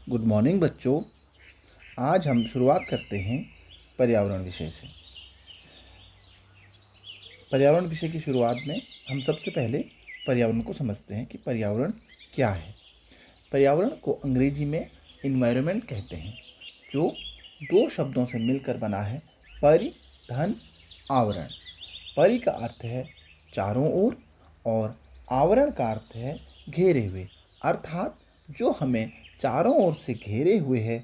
Good morning बच्चों। आज हम शुरुआत करते हैं पर्यावरण विषय से। पर्यावरण विषय की शुरुआत में हम सबसे पहले पर्यावरण को समझते हैं कि पर्यावरण क्या है। पर्यावरण को अंग्रेजी में इन्वायरमेंट कहते हैं, जो दो शब्दों से मिलकर बना है, परि धन आवरण। परि का अर्थ है चारों ओर और आवरण का अर्थ है घेरे हुए, अर्थात जो हमें चारों ओर से घेरे हुए है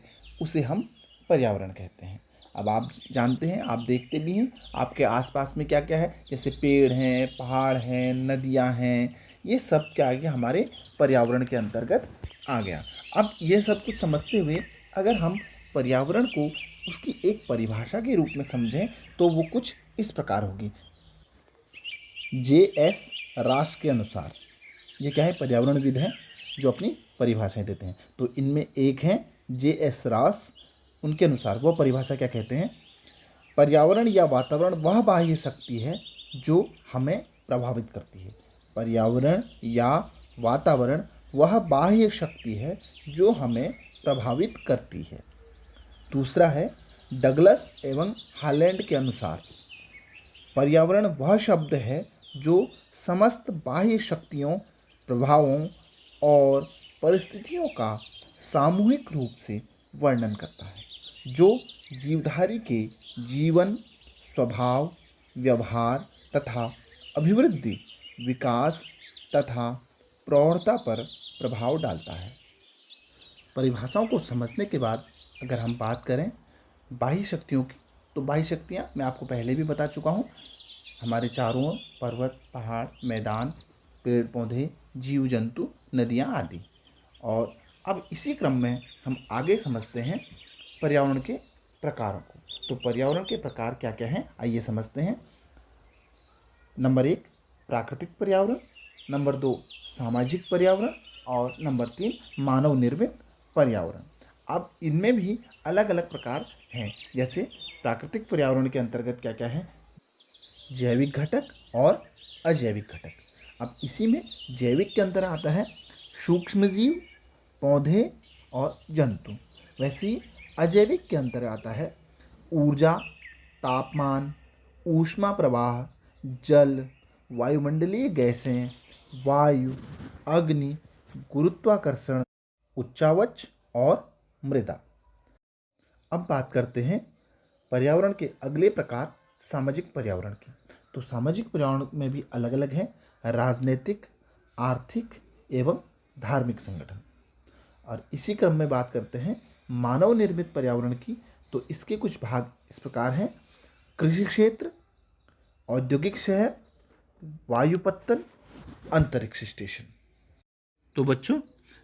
उसे हम पर्यावरण कहते हैं। अब आप जानते हैं, आप देखते भी हैं आपके आसपास में क्या क्या है, जैसे पेड़ हैं, पहाड़ हैं, नदियां हैं, ये सब क्या आ गया, हमारे पर्यावरण के अंतर्गत आ गया। अब ये सब कुछ समझते हुए अगर हम पर्यावरण को उसकी एक परिभाषा के रूप में समझें तो वो कुछ इस प्रकार होगी। जे.एस. रास के अनुसार, ये क्या है, पर्यावरणविद हैं जो अपनी परिभाषाएं देते हैं। तो इनमें एक हैं जे.एस. रास। उनके अनुसार वह परिभाषा क्या कहते हैं, पर्यावरण या वातावरण वह बाह्य शक्ति है जो हमें प्रभावित करती है। पर्यावरण या वातावरण वह बाह्य शक्ति है जो हमें प्रभावित करती है। दूसरा है डगलस एवं हालैंड के अनुसार, पर्यावरण वह शब्द है जो समस्त बाह्य शक्तियों, प्रभावों और परिस्थितियों का सामूहिक रूप से वर्णन करता है, जो जीवधारी के जीवन, स्वभाव, व्यवहार तथा अभिवृद्धि, विकास तथा प्रौढ़ता पर प्रभाव डालता है। परिभाषाओं को समझने के बाद अगर हम बात करें बाह्य शक्तियों की, तो बाह्य शक्तियाँ मैं आपको पहले भी बता चुका हूँ। हमारे चारों ओर पर्वत, पहाड़, मैदान, पेड़ पौधे, जीव जंतु, नदियाँ आदि। और अब इसी क्रम में हम आगे समझते हैं पर्यावरण के प्रकारों को। तो पर्यावरण के प्रकार क्या क्या हैं, आइए समझते हैं। नंबर 1 प्राकृतिक पर्यावरण, नंबर 2 सामाजिक पर्यावरण और नंबर 3 मानव निर्मित पर्यावरण। अब इनमें भी अलग अलग प्रकार हैं। जैसे प्राकृतिक पर्यावरण के अंतर्गत क्या क्या है, जैविक घटक और अजैविक घटक। अब इसी में जैविक के अंदर आता है सूक्ष्म जीव, पौधे और जंतु। वैसे ही अजैविक के अंदर आता है ऊर्जा, तापमान, ऊष्मा प्रवाह, जल, वायुमंडलीय गैसें, वायु, अग्नि, गुरुत्वाकर्षण, उच्चावच और मृदा। अब बात करते हैं पर्यावरण के अगले प्रकार सामाजिक पर्यावरण की। तो सामाजिक पर्यावरण में भी अलग अलग हैं, राजनीतिक, आर्थिक एवं धार्मिक संगठन। और इसी क्रम में बात करते हैं मानव निर्मित पर्यावरण की। तो इसके कुछ भाग इस प्रकार हैं, कृषि क्षेत्र, औद्योगिक शहर, वायुपत्तन, अंतरिक्ष स्टेशन। तो बच्चों,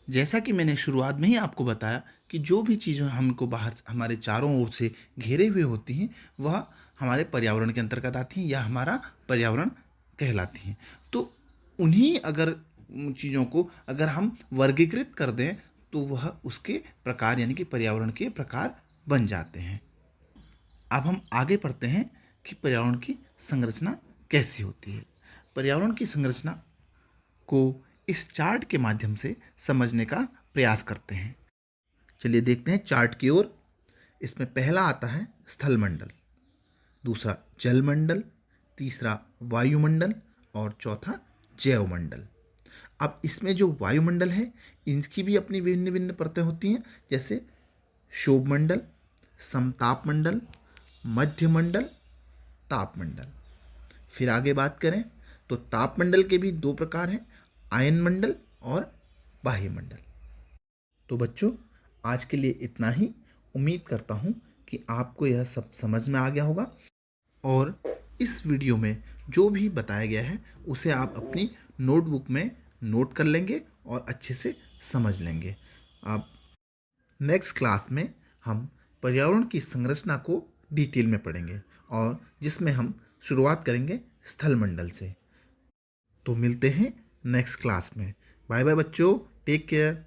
जैसा कि मैंने शुरुआत में ही आपको बताया कि जो भी चीज़ें हमको बाहर हमारे चारों ओर से घेरे हुए होती हैं वह हमारे पर्यावरण के अंतर्गत आती हैं या हमारा पर्यावरण कहलाती हैं। तो उन्हीं अगर चीज़ों को अगर हम वर्गीकृत कर दें तो वह उसके प्रकार यानी कि पर्यावरण के प्रकार बन जाते हैं। अब हम आगे पढ़ते हैं कि पर्यावरण की संरचना कैसी होती है। पर्यावरण की संरचना को इस चार्ट के माध्यम से समझने का प्रयास करते हैं। चलिए देखते हैं चार्ट की ओर। इसमें पहला आता है स्थल मंडल, दूसरा जल मंडल, तीसरा वायुमंडल और चौथा जैवमंडल। अब इसमें जो वायुमंडल है इनकी भी अपनी भिन्न भिन्न परतें होती हैं, जैसे शोभमंडल, समतापमंडल, मध्यमंडल, तापमंडल। फिर आगे बात करें तो तापमंडल के भी दो प्रकार हैं, आयन मंडल और बाह्य मंडल। तो बच्चों, आज के लिए इतना ही। उम्मीद करता हूँ कि आपको यह सब समझ में आ गया होगा और इस वीडियो में जो भी बताया गया है उसे आप अपनी नोटबुक में नोट कर लेंगे और अच्छे से समझ लेंगे। अब नेक्स्ट क्लास में हम पर्यावरण की संरचना को डिटेल में पढ़ेंगे और जिसमें हम शुरुआत करेंगे स्थल मंडल से। तो मिलते हैं नेक्स्ट क्लास में। बाय बाय बच्चों, टेक केयर।